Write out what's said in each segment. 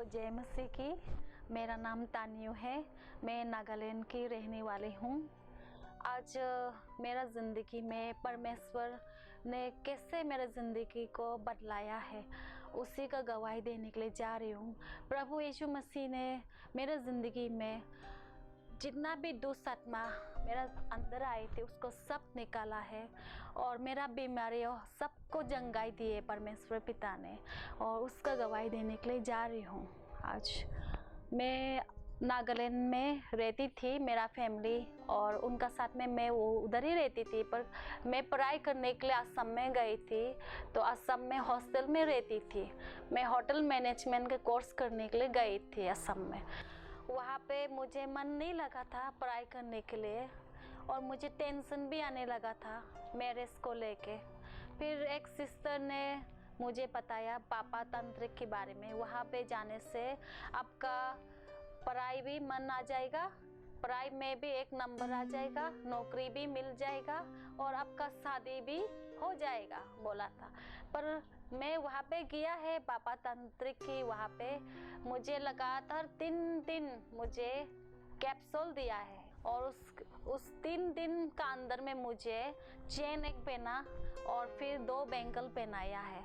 जय मसीह की। मेरा नाम तानियो है। मैं नागालैंड की रहने वाली हूँ। आज मेरा ज़िंदगी में परमेश्वर ने कैसे मेरे ज़िंदगी को बदलाया है, उसी का गवाही देने के लिए जा रही हूँ। प्रभु यीशु मसीह ने मेरे ज़िंदगी में जितना भी दुष्ट आत्मा मेरा अंदर आए थे उसको सब निकाला है, और मेरा बीमारियों सबको जंगाई दी है परमेश्वर पिता ने, और उसका गवाही देने के लिए जा रही हूँ। आज मैं नागालैंड में रहती थी, मेरा फैमिली और उनका साथ में मैं वो उधर ही रहती थी, पर मैं पढ़ाई करने के लिए असम में गई थी। तो असम में हॉस्टल में रहती थी। मैं होटल मैनेजमेंट का कोर्स करने के लिए गई थी असम में। वहाँ पे मुझे मन नहीं लगा था पढ़ाई करने के लिए, और मुझे टेंशन भी आने लगा था मैरिज को लेके। फिर एक सिस्टर ने मुझे बताया पापा तंत्रिक के बारे में। वहाँ पे जाने से आपका पढ़ाई भी मन आ जाएगा, पढ़ाई में भी एक नंबर आ जाएगा, नौकरी भी मिल जाएगा और आपका शादी भी हो जाएगा बोला था। पर मैं वहाँ पे गया है पापा तंत्रिक की, वहाँ पे मुझे लगातार 3 दिन मुझे कैप्सूल दिया है, और उस 3 दिन का अंदर में मुझे चेन एक पहना और फिर 2 बैंगल पहनाया है,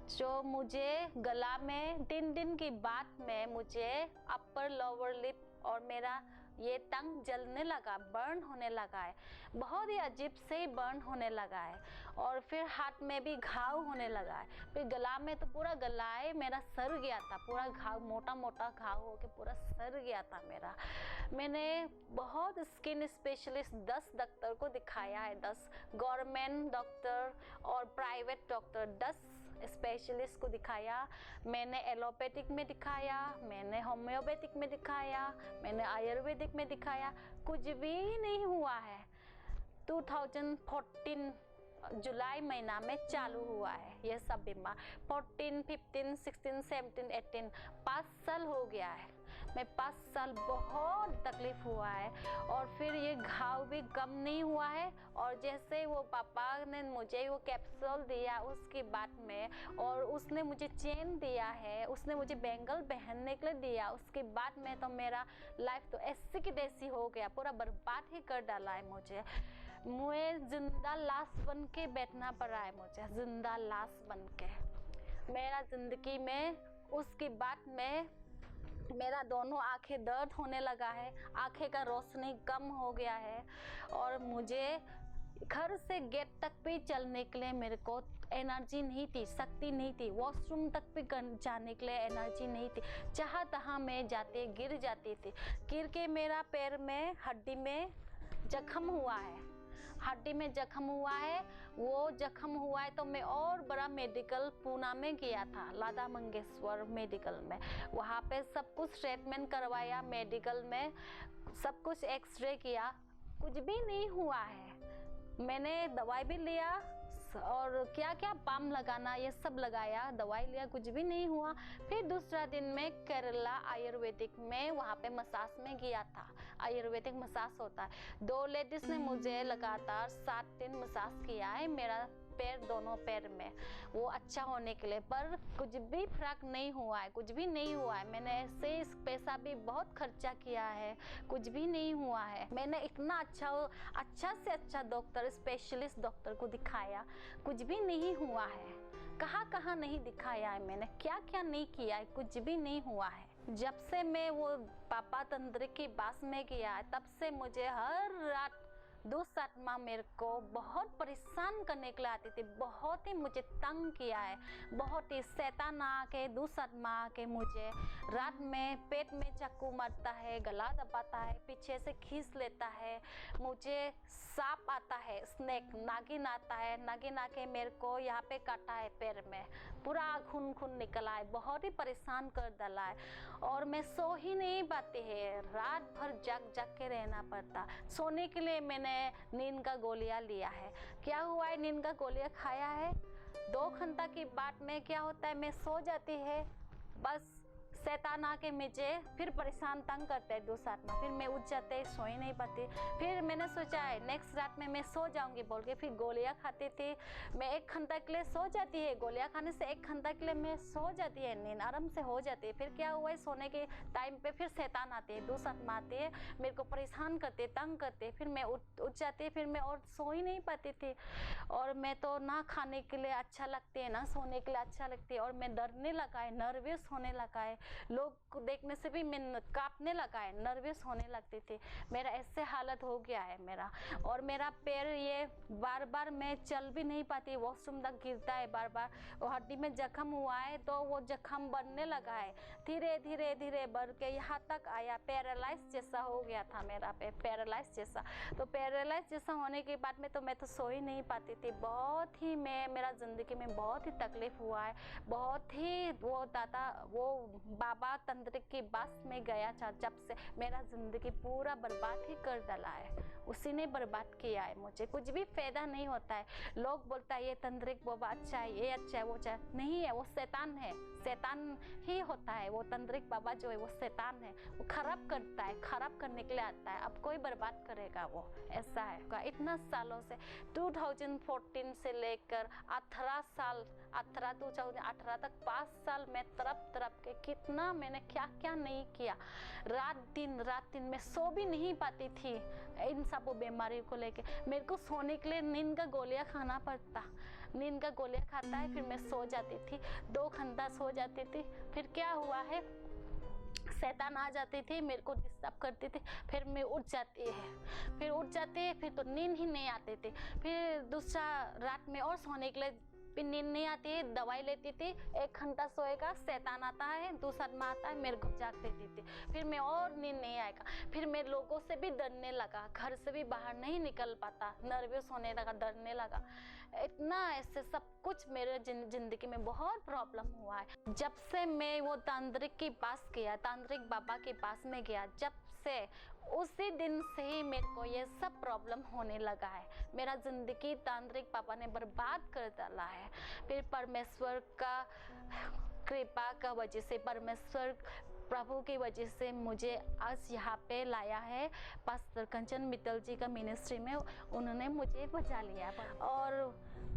जो मुझे गला में 3 दिन की बाद में मुझे अपर लोअर लिप और मेरा ये टंग जलने लगा, बर्न होने लगा है, बहुत ही अजीब से बर्न होने लगा है। और फिर हाथ में भी घाव होने लगा है। फिर गला में तो पूरा गला है मेरा सर गया था, पूरा घाव मोटा मोटा घाव हो के पूरा सर गया था मेरा। मैंने बहुत स्किन स्पेशलिस्ट 10 डॉक्टर को दिखाया है, 10 गवर्नमेंट डॉक्टर और प्राइवेट डॉक्टर, 10 स्पेशलिस्ट को दिखाया। मैंने एलोपैथिक में दिखाया, मैंने होम्योपैथिक में दिखाया, मैंने आयुर्वेदिक में दिखाया, कुछ भी नहीं हुआ है। 2014 जुलाई महीना में चालू हुआ है ये सब बीमार। 14, 15, 16, 17, 18 5 साल हो गया है। मैं 5 साल बहुत तकलीफ हुआ है, और फिर ये घाव भी कम नहीं हुआ है। और जैसे वो पापा ने मुझे वो कैप्सूल दिया उसके बाद में, और उसने मुझे चेन दिया है, उसने मुझे बैंगल पहनने के लिए दिया, उसके बाद में तो मेरा लाइफ तो ऐसी की तैसी हो गया, पूरा बर्बाद ही कर डाला है मुझे जिंदा लाश बन के बैठना पड़ा है, मुझे जिंदा लाश बन के मेरा ज़िंदगी में। उसके बाद में मेरा दोनों आंखें दर्द होने लगा है, आंखें का रोशनी कम हो गया है, और मुझे घर से गेट तक भी चलने के लिए मेरे को एनर्जी नहीं थी, शक्ति नहीं थी, वॉशरूम तक भी जाने के लिए एनर्जी नहीं थी। जहाँ तहाँ मैं जाते गिर जाती थी, गिर के मेरा पैर में हड्डी में जख्म हुआ है, हड्डी में जख्म हुआ है। वो जख्म हुआ है तो मैं और बड़ा मेडिकल पूना में गया था, लता मंगेशकर मेडिकल में। वहाँ पे सब कुछ ट्रीटमेंट करवाया, मेडिकल में सब कुछ एक्सरे किया, कुछ भी नहीं हुआ है। मैंने दवाई भी लिया और क्या क्या पाम लगाना ये सब लगाया, दवाई लिया, कुछ भी नहीं हुआ। फिर दूसरा दिन में केरला आयुर्वेदिक में वहाँ पे मसाज में गया था। आयुर्वेदिक मसाज होता है, 2 लेडीज ने मुझे लगातार 7 दिन मसाज किया है मेरा पैर, दोनों पैर में, वो अच्छा होने के लिए। पर कुछ भी फर्क नहीं हुआ है, कुछ भी नहीं हुआ है। मैंने ऐसे पैसा भी बहुत खर्चा किया है, कुछ भी नहीं हुआ है। मैंने इतना अच्छा से अच्छा डॉक्टर, स्पेशलिस्ट डॉक्टर को दिखाया, कुछ भी नहीं हुआ है। कहाँ कहाँ नहीं दिखाया है मैंने, क्या क्या नहीं किया है, कुछ भी नहीं हुआ है। जब से मैं वो पापा तंत्रिक की बास में गया है, तब से मुझे हर रात दुष्ट आत्मा मेरे को बहुत परेशान करने के लिए आती थी, बहुत ही मुझे तंग किया है, बहुत ही। शैतान आके, दुष्ट आत्मा आके मुझे रात में पेट में चाकू मारता है, गला दबाता है, पीछे से खींच लेता है, मुझे सांप आता है, स्नेक, नागिन आता है, नागिन आके मेरे को यहाँ पे काटा है, पैर में पूरा खून खून निकला है, बहुत ही परेशान कर डाला है। और मैं सो ही नहीं पाती है, रात भर जाग जाग के रहना पड़ता। सोने के लिए मैंने नींद का गोलियां लिया है। क्या हुआ है, नींद का गोलियां खाया है, 2 घंटा के बाद में क्या होता है, मैं सो जाती है, बस शैतान आके मुझे फिर परेशान तंग करते हैं 2-7 माह। फिर मैं उठ जाते, सो ही नहीं पाती। फिर मैंने सोचा है नेक्स्ट रात में मैं सो जाऊंगी बोल के फिर गोलियां खाती थी। मैं 1 घंटा के लिए सो जाती है, गोलियां खाने से 1 घंटा के लिए मैं सो जाती है, नींद आराम से हो जाती है। फिर क्या हुआ है, सोने के टाइम पे फिर शैतान आते हैं, 2-7 माह आते हैं, मेरे को परेशान करते, तंग करते। फिर मैं उठ जाती, फिर मैं और सो ही नहीं पाती थी। और मैं तो ना खाने के लिए अच्छा लगती है, ना सोने के लिए अच्छा लगती है। और मैं डरने लगा है, नर्वस होने लगा है, लोग को देखने से भी मैं कांपने लगा है, नर्वस होने लगती थी। मेरा ऐसे हालत हो गया है मेरा। और मेरा पैर ये बार बार मैं चल भी नहीं पाती, वॉशरूम तक गिरता है बार बार। वो हड्डी में जख्म हुआ है तो वो जख्म बढ़ने लगा है, धीरे धीरे धीरे बढ़ के यहाँ तक आया, पैरालाइज जैसा हो गया था मेरा पैर, पैरालाइज जैसा। तो पैरालाइज जैसा होने के बाद में तो मैं तो सो ही नहीं पाती थी। बहुत ही मेरा ज़िंदगी में बहुत ही तकलीफ हुआ है, बहुत ही। वो बाबा तंत्रिक की बस में गया था, जब से मेरा ज़िंदगी पूरा बर्बाद ही कर डाला है। उसी ने बर्बाद किया है, मुझे कुछ भी फायदा नहीं होता है। लोग बोलता है ये तंत्रिक बाबा अच्छा है, ये अच्छा है, वो अच्छा है। नहीं है, वो शैतान है, शैतान ही होता है। वो तंत्रिक बाबा जो है वो शैतान है, वो खराब करता है, खराब करने के लिए आता है। अब कोई बर्बाद करेगा वो, ऐसा है। इतना सालों से 2014 से लेकर 2018 तक 5 साल में तड़प के कितना मैंने क्या क्या नहीं किया। रात दिन मैं सो भी नहीं पाती थी इन सब बीमारियों को लेके। मेरे को सोने के लिए नींद का गोलियां खाना पड़ता, नींद का गोलियां खाता है, फिर मैं सो जाती थी, 2 घंटा सो जाती थी। फिर क्या हुआ है, शैतान आ जाती थी, मेरे को डिस्टर्ब करती थी, फिर मैं उठ जाती है, फिर तो नींद ही नहीं आती थी। फिर दूसरा रात में और सोने के लिए फिर नींद नहीं आती है, दवाई लेती थी, 1 घंटा सोएगा, शैतान आता है, दूसरा माह आता है, मेरे को जाग देती थी। फिर मैं और नींद नहीं आएगा। फिर मैं लोगों से भी डरने लगा, घर से भी बाहर नहीं निकल पाता, नर्वस होने लगा, डरने लगा। इतना ऐसे सब कुछ मेरे जिंदगी में बहुत प्रॉब्लम हुआ है। जब से मैं वो तांत्रिक के पास गया, तांत्रिक बाबा के पास में गया, जब से उसी दिन से ही मेरे को ये सब प्रॉब्लम होने लगा है। मेरा जिंदगी तांत्रिक बाबा ने बर्बाद कर डाला है। फिर परमेश्वर का कृपा का वजह से, परमेश्वर प्रभु की वजह से मुझे आज यहाँ पे लाया है। पास्टर कंचन मित्तल जी का मिनिस्ट्री में उन्होंने मुझे बचा लिया। और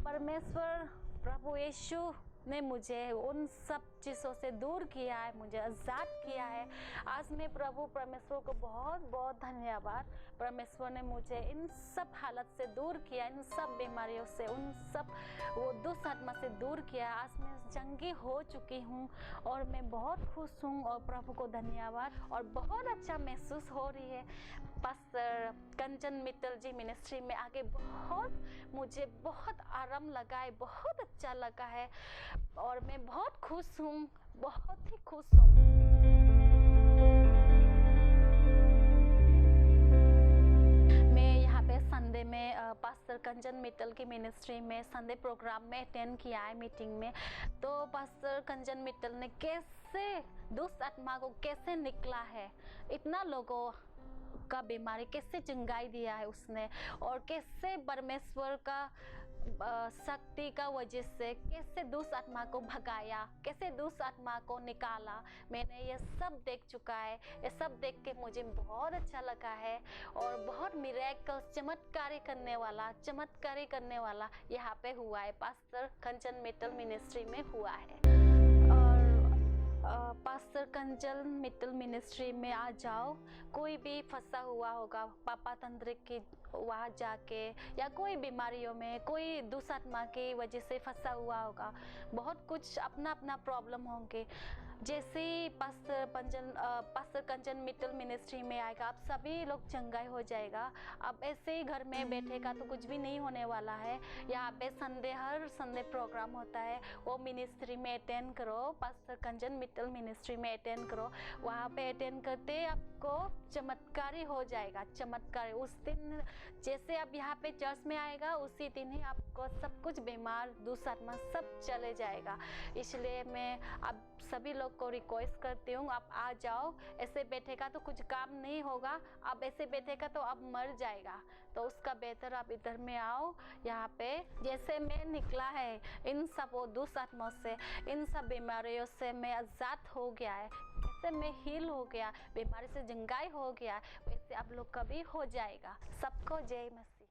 परमेश्वर प्रभु यीशु ने मुझे उन सब चीज़ों से दूर किया है, मुझे आज़ाद किया है। आज मैं प्रभु परमेश्वर को बहुत बहुत धन्यवाद। परमेश्वर ने मुझे इन सब हालत से दूर किया, इन सब बीमारियों से, उन सब वो दुष्ट आत्मा से दूर किया। आज मैं चंगी हो चुकी हूँ और मैं बहुत खुश हूँ और प्रभु को धन्यवाद। और बहुत अच्छा महसूस हो रही है। पास्टर कंचन मित्तल जी मिनिस्ट्री में आगे मुझे बहुत आराम लगा है, बहुत अच्छा लगा है और मैं बहुत खुश हूँ, बहुत ही खुश हूँ। मैं यहाँ पे संडे में पास्टर कंचन मित्तल की मिनिस्ट्री में संडे प्रोग्राम में अटेंड किया है, मीटिंग में। तो पास्टर कंचन मित्तल ने कैसे दुष्ट आत्मा को कैसे निकला है, इतना लोगों का बीमारी कैसे चंगाई दिया है उसने, और कैसे परमेश्वर का शक्ति का वजह से कैसे दुष्ट आत्मा को भगाया, कैसे दुष्ट आत्मा को निकाला। मैंने ये सब देख चुका है। ये सब देख के मुझे बहुत अच्छा लगा है और बहुत मिरेकल चमत्कारी करने वाला यहाँ पे हुआ है, पास्टर कंचन मित्तल मिनिस्ट्री में हुआ है। पास्टर कंचन मित्तल मिनिस्ट्री में आ जाओ। कोई भी फंसा हुआ होगा पापा तंत्रिक की वहाँ जाके, या कोई बीमारियों में, कोई दुष्ट आत्मा की वजह से फंसा हुआ होगा, बहुत कुछ अपना प्रॉब्लम होंगे। जैसे ही पास्टर कंचन मित्तल मिनिस्ट्री में आएगा, आप सभी लोग चंगाई हो जाएगा। अब ऐसे ही घर में बैठेगा तो कुछ भी नहीं होने वाला है। यहाँ पे हर संडे प्रोग्राम होता है, वो मिनिस्ट्री में अटेंड करो, पास्टर कंचन मित्तल मिनिस्ट्री में अटेंड करो। वहाँ पे अटेंड करते आप आपको चमत्कारी हो जाएगा, चमत्कार उस दिन जैसे आप यहाँ पे चर्च में आएगा उसी दिन ही आपको सब कुछ बीमार दुष्ट आत्मा सब चले जाएगा। इसलिए मैं आप सभी लोग को रिक्वेस्ट करती हूँ, आप आ जाओ। ऐसे बैठेगा तो कुछ काम नहीं होगा, आप ऐसे बैठेगा तो आप मर जाएगा, तो उसका बेहतर आप इधर में आओ। यहाँ पे जैसे मैं निकला है इन सब वो दुष्ट आत्माओं से, इन सब बीमारियों से मैं आज़ाद हो गया है, जैसे मैं हील हो गया, बीमारी से जंगाई हो गया, वैसे आप लोग का भी हो जाएगा। सबको जय मसीह।